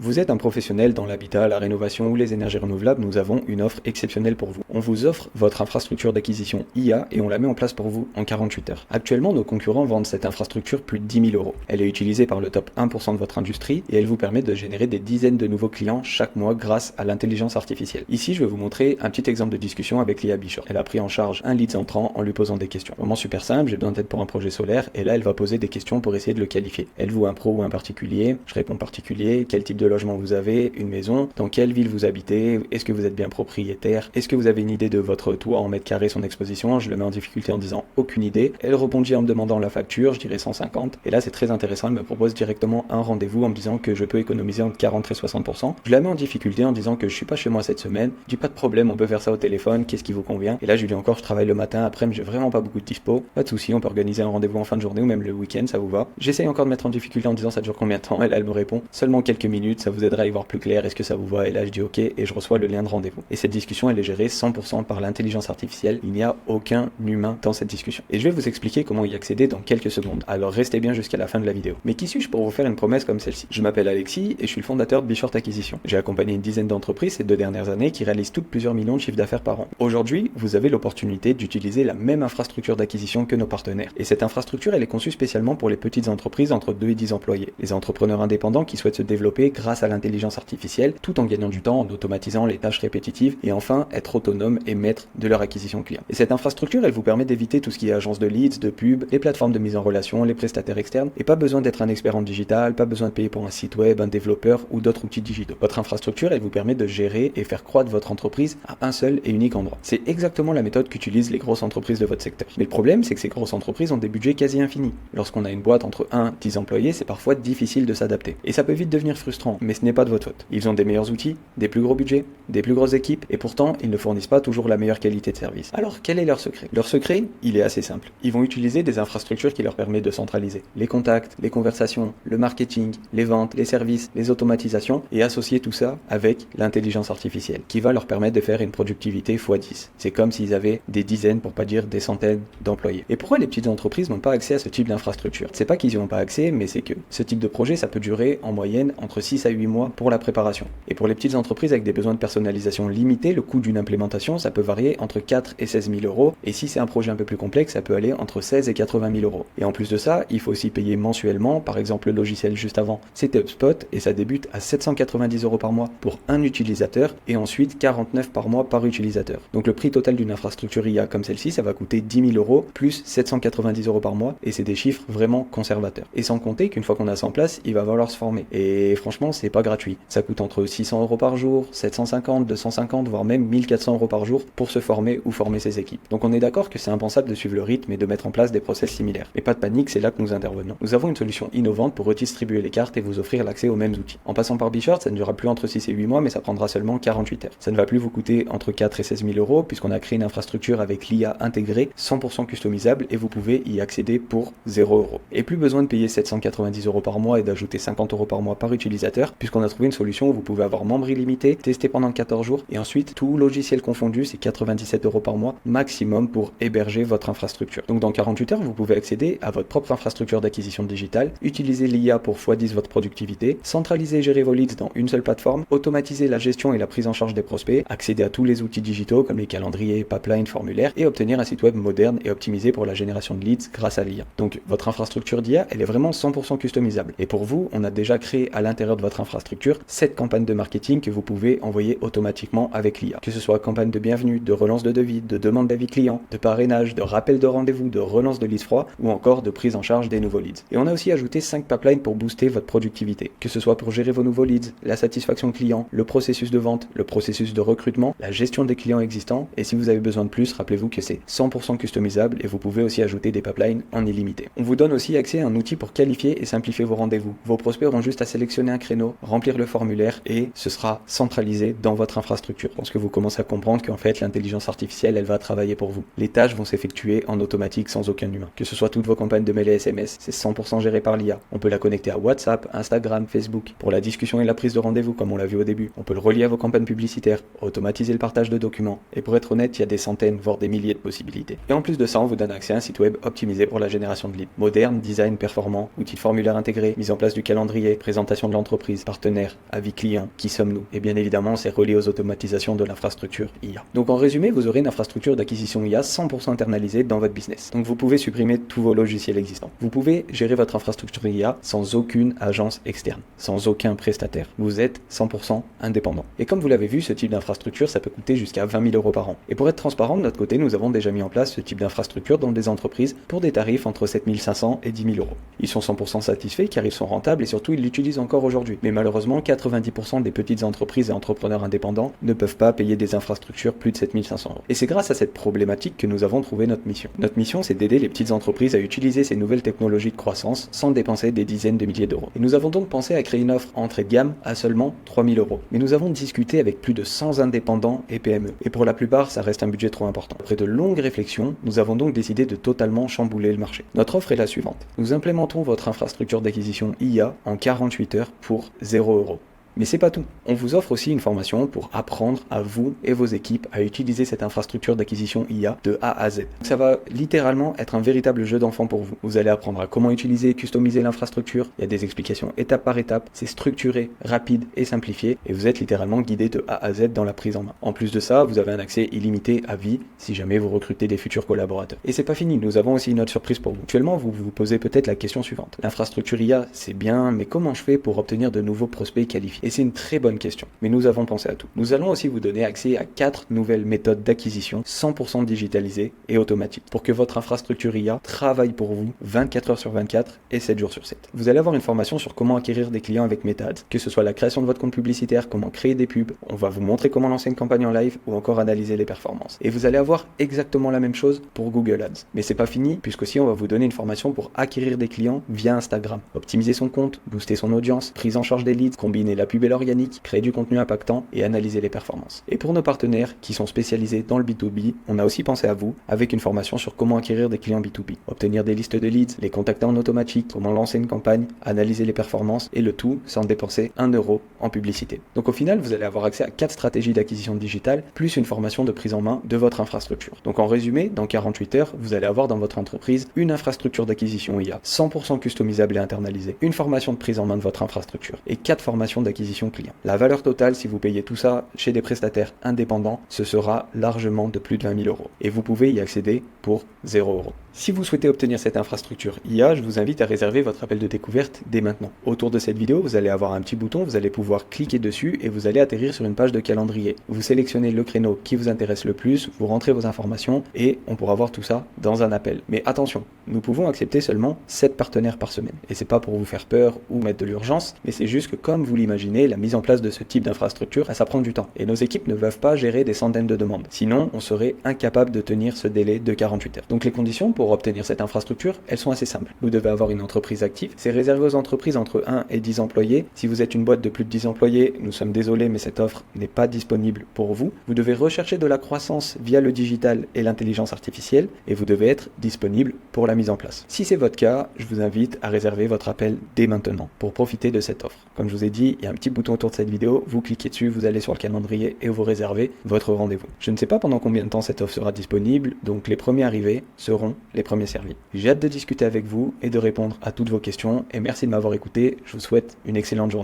Vous êtes un professionnel dans l'habitat, la rénovation ou les énergies renouvelables, nous avons une offre exceptionnelle pour vous. On vous offre votre infrastructure d'acquisition IA et on la met en place pour vous en 48 heures. Actuellement, nos concurrents vendent cette infrastructure plus de 10 000 €. Elle est utilisée par le top 1% de votre industrie et elle vous permet de générer des dizaines de nouveaux clients chaque mois grâce à l'intelligence artificielle. Ici, je vais vous montrer un petit exemple de discussion avec l'IA Bishop. Elle a pris en charge un lead entrant en lui posant des questions. Vraiment super simple, j'ai besoin d'aide pour un projet solaire et là, elle va poser des questions pour essayer de le qualifier. Êtes-vous un pro ou un particulier? Je réponds particulier. Quel type de logement vous avez? Une maison? Dans quelle ville vous habitez? Est-ce que vous êtes bien propriétaire? Est-ce que vous avez une idée de votre toit en mètres carrés, son exposition? Je le mets en difficulté en disant aucune idée. Elle rebondit en me demandant la facture, je dirais 150. Et là, c'est très intéressant, elle me propose directement un rendez-vous en me disant que je peux économiser entre 40 et 60%. Je la mets en difficulté en disant que je suis pas chez moi cette semaine. Je dis pas de problème, on peut faire ça au téléphone, qu'est-ce qui vous convient? Et là, je lui dis encore, je travaille le matin, après, j'ai vraiment pas beaucoup de dispo. Pas de souci, on peut organiser un rendez-vous en fin de journée ou même le week-end, ça vous va? J'essaye encore de mettre en difficulté en disant ça dure combien de temps? Elle me répond seulement quelques minutes, ça vous aidera à y voir plus clair, est-ce que ça vous va? Et là, je dis ok et je reçois le lien de rendez-vous. Et cette discussion, elle est gérée 100% par l'intelligence artificielle. Il n'y a aucun humain dans cette discussion. Et je vais vous expliquer comment y accéder dans quelques secondes. Alors restez bien jusqu'à la fin de la vidéo. Mais qui suis-je pour vous faire une promesse comme celle-ci? Je m'appelle Alexis et je suis le fondateur de Bishort Acquisition. J'ai accompagné une dizaine d'entreprises ces 2 dernières années qui réalisent toutes plusieurs millions de chiffres d'affaires par an. Aujourd'hui, vous avez l'opportunité d'utiliser la même infrastructure d'acquisition que nos partenaires. Et cette infrastructure, elle est conçue spécialement pour les petites entreprises entre 2 et 10 employés. Les entrepreneurs indépendants qui souhaitent se développer grâce à l'intelligence artificielle, tout en gagnant du temps, en automatisant les tâches répétitives et enfin être autonome et maître de leur acquisition client. Et cette infrastructure, elle vous permet d'éviter tout ce qui est agence de leads, de pub, les plateformes de mise en relation, les prestataires externes et pas besoin d'être un expert en digital, pas besoin de payer pour un site web, un développeur ou d'autres outils digitaux. Votre infrastructure, elle vous permet de gérer et faire croître votre entreprise à un seul et unique endroit. C'est exactement la méthode qu'utilisent les grosses entreprises de votre secteur. Mais le problème, c'est que ces grosses entreprises ont des budgets quasi infinis. Lorsqu'on a une boîte entre 1 et 10 employés, c'est parfois difficile de s'adapter. Et ça peut vite devenir frustrant, mais ce n'est pas de votre faute. Ils ont des meilleurs outils, des plus gros budgets, des plus grosses équipes, et pourtant, ils ne fournissent pas toujours la meilleure qualité de service. Alors, quel est leur secret? Leur secret, il est assez simple. Ils vont utiliser des infrastructures qui leur permettent de centraliser les contacts, les conversations, le marketing, les ventes, les services, les automatisations, et associer tout ça avec l'intelligence artificielle, qui va leur permettre de faire une productivité x10. C'est comme s'ils avaient des dizaines, pour pas dire des centaines d'employés. Et pourquoi les petites entreprises n'ont pas accès à ce type d'infrastructure? C'est pas qu'ils n'y ont pas accès, mais c'est que ce type de projet, ça peut durer en moyenne entre 6 à 8 mois pour la préparation. Et pour les petites entreprises avec des besoins de personnalisation limités, le coût d'une implémentation, ça peut varier entre 4 et 16 000 €. Et si c'est un projet un peu plus complexe, ça peut aller entre 16 et 80 000 €. Et en plus de ça, il faut aussi payer mensuellement. Par exemple, le logiciel juste avant, c'était HubSpot et ça débute à 790 € par mois pour un utilisateur et ensuite 49 par mois par utilisateur. Donc le prix total d'une infrastructure IA comme celle-ci, ça va coûter 10 000 € plus 790 € par mois et c'est des chiffres vraiment conservateurs. Et sans compter qu'une fois qu'on a ça en place, il va falloir se former. Et franchement, c'est pas gratuit. Ça coûte entre 600 € par jour, 750, 250, voire même 1400 € par jour pour se former ou former ses équipes. Donc on est d'accord que c'est impensable de suivre le rythme et de mettre en place des process similaires. Mais pas de panique, c'est là que nous intervenons. Nous avons une solution innovante pour redistribuer les cartes et vous offrir l'accès aux mêmes outils. En passant par Bishort, ça ne durera plus entre 6 et 8 mois, mais ça prendra seulement 48 heures. Ça ne va plus vous coûter entre 4 et 16 000 € puisqu'on a créé une infrastructure avec l'IA intégrée, 100% customisable et vous pouvez y accéder pour 0 €. Et plus besoin de payer 790 € par mois et d'ajouter 50 € par mois par utilisateur puisqu'on a trouvé une solution où vous pouvez avoir membre illimité, tester pendant 14 jours et ensuite tout logiciel confondu, c'est 97 € par mois maximum pour héberger votre infrastructure. Donc dans 48 heures, vous pouvez accéder à votre propre infrastructure d'acquisition digitale, utiliser l'IA pour x10 votre productivité, centraliser et gérer vos leads dans une seule plateforme, automatiser la gestion et la prise en charge des prospects, accéder à tous les outils digitaux comme les calendriers, pipelines, formulaires et obtenir un site web moderne et optimisé pour la génération de leads grâce à l'IA. Donc votre infrastructure d'IA, elle est vraiment 100% customisable. Et pour vous, on a déjà créé à l'intérieur de votre infrastructure 7 campagnes de marketing que vous pouvez envoyer automatiquement avec l'IA. Que ce soit campagne de bienvenue, de relance de devis, de demande d'avis client, de parrainage, de rappel de rendez-vous, de relance de leads froids ou encore de prise en charge des nouveaux leads. Et on a aussi ajouté 5 pipelines pour booster votre productivité. Que ce soit pour gérer vos nouveaux leads, la satisfaction client, le processus de vente, le processus de recrutement, la gestion des clients existants. Et si vous avez besoin de plus, rappelez-vous que c'est 100% customisable et vous pouvez aussi ajouter des pipelines en illimité. On vous donne aussi accès à un outil pour qualifier et simplifier vos rendez-vous. Vos prospects auront juste à sélectionner un créneau, remplir le formulaire et ce sera centralisé dans votre infrastructure. Je pense que vous commencez à comprendre qu'en fait l'intelligence artificielle, elle va travailler pour vous. Les tâches vont s'effectuer en automatique sans aucun humain. Que ce soit toutes vos campagnes de mail et SMS, c'est 100% géré par l'IA. On peut la connecter à WhatsApp, Instagram, Facebook pour la discussion et la prise de rendez-vous comme on l'a vu au début. On peut le relier à vos campagnes publicitaires, automatiser le partage de documents. Et pour être honnête, il y a des centaines, voire des milliers de possibilités. Et en plus de ça, on vous donne accès à un site web optimisé pour la génération de leads. Moderne, design performant, outils de formulaire intégré, mise en place du calendrier, présentation de l'entreprise entreprises, partenaires, avis clients, qui sommes-nous? Et bien évidemment, c'est relié aux automatisations de l'infrastructure IA. Donc en résumé, vous aurez une infrastructure d'acquisition IA 100% internalisée dans votre business. Donc vous pouvez supprimer tous vos logiciels existants. Vous pouvez gérer votre infrastructure IA sans aucune agence externe, sans aucun prestataire. Vous êtes 100% indépendant. Et comme vous l'avez vu, ce type d'infrastructure, ça peut coûter jusqu'à 20 000 € par an. Et pour être transparent, de notre côté, nous avons déjà mis en place ce type d'infrastructure dans des entreprises pour des tarifs entre 7 500 et 10 000 €. Ils sont 100% satisfaits car ils sont rentables et surtout ils l'utilisent encore aujourd'hui. Mais malheureusement, 90% des petites entreprises et entrepreneurs indépendants ne peuvent pas payer des infrastructures plus de 7 500 €. Et c'est grâce à cette problématique que nous avons trouvé notre mission. Notre mission, c'est d'aider les petites entreprises à utiliser ces nouvelles technologies de croissance sans dépenser des dizaines de milliers d'euros. Et nous avons donc pensé à créer une offre entrée de gamme à seulement 3 000 €. Mais nous avons discuté avec plus de 100 indépendants et PME. Et pour la plupart, ça reste un budget trop important. Après de longues réflexions, nous avons donc décidé de totalement chambouler le marché. Notre offre est la suivante. Nous implémentons votre infrastructure d'acquisition IA en 48 heures pour 0 €. Mais c'est pas tout. On vous offre aussi une formation pour apprendre à vous et vos équipes à utiliser cette infrastructure d'acquisition IA de A à Z. Ça va littéralement être un véritable jeu d'enfant pour vous. Vous allez apprendre à comment utiliser et customiser l'infrastructure. Il y a des explications étape par étape. C'est structuré, rapide et simplifié. Et vous êtes littéralement guidé de A à Z dans la prise en main. En plus de ça, vous avez un accès illimité à vie si jamais vous recrutez des futurs collaborateurs. Et c'est pas fini. Nous avons aussi une autre surprise pour vous. Actuellement, vous vous posez peut-être la question suivante. L'infrastructure IA, c'est bien, mais comment je fais pour obtenir de nouveaux prospects qualifiés? Et c'est une très bonne question, mais nous avons pensé à tout. Nous allons aussi vous donner accès à 4 nouvelles méthodes d'acquisition 100% digitalisées et automatiques pour que votre infrastructure IA travaille pour vous 24 heures sur 24 et 7 jours sur 7. Vous allez avoir une formation sur comment acquérir des clients avec MetaAds, que ce soit la création de votre compte publicitaire, comment créer des pubs, on va vous montrer comment lancer une campagne en live ou encore analyser les performances. Et vous allez avoir exactement la même chose pour Google Ads. Mais c'est pas fini, puisqu'aussi on va vous donner une formation pour acquérir des clients via Instagram, optimiser son compte, booster son audience, prise en charge des leads, combiner la pub et l'organique, créer du contenu impactant et analyser les performances. Et pour nos partenaires qui sont spécialisés dans le B2B, on a aussi pensé à vous avec une formation sur comment acquérir des clients B2B, obtenir des listes de leads, les contacter en automatique, comment lancer une campagne, analyser les performances et le tout sans dépenser 1 € en publicité. Donc au final, vous allez avoir accès à 4 stratégies d'acquisition digitale plus une formation de prise en main de votre infrastructure. Donc en résumé, dans 48 heures, vous allez avoir dans votre entreprise une infrastructure d'acquisition IA 100% customisable et internalisée, une formation de prise en main de votre infrastructure et 4 formations d'acquisition client. La valeur totale, si vous payez tout ça chez des prestataires indépendants, ce sera largement de plus de 20 000 €. Et vous pouvez y accéder pour 0 €. Si vous souhaitez obtenir cette infrastructure IA, je vous invite à réserver votre appel de découverte dès maintenant. Autour de cette vidéo, vous allez avoir un petit bouton, vous allez pouvoir cliquer dessus et vous allez atterrir sur une page de calendrier. Vous sélectionnez le créneau qui vous intéresse le plus, vous rentrez vos informations et on pourra voir tout ça dans un appel. Mais attention, nous pouvons accepter seulement 7 partenaires par semaine. Et c'est pas pour vous faire peur ou mettre de l'urgence, mais c'est juste que comme vous l'imaginez, la mise en place de ce type d'infrastructure, ça prend du temps. Et nos équipes ne peuvent pas gérer des centaines de demandes. Sinon, on serait incapable de tenir ce délai de 48 heures. Donc les conditions pour obtenir cette infrastructure, elles sont assez simples. Vous devez avoir une entreprise active. C'est réservé aux entreprises entre 1 et 10 employés. Si vous êtes une boîte de plus de 10 employés, nous sommes désolés, mais cette offre n'est pas disponible pour vous. Vous devez rechercher de la croissance via le digital et l'intelligence artificielle et vous devez être disponible pour la mise en place. Si c'est votre cas, je vous invite à réserver votre appel dès maintenant pour profiter de cette offre. Comme je vous ai dit, il y a un petit bouton autour de cette vidéo, vous cliquez dessus, vous allez sur le calendrier et vous réservez votre rendez-vous. Je ne sais pas pendant combien de temps cette offre sera disponible, donc les premiers arrivés seront les premiers servis. J'ai hâte de discuter avec vous et de répondre à toutes vos questions et merci de m'avoir écouté, je vous souhaite une excellente journée.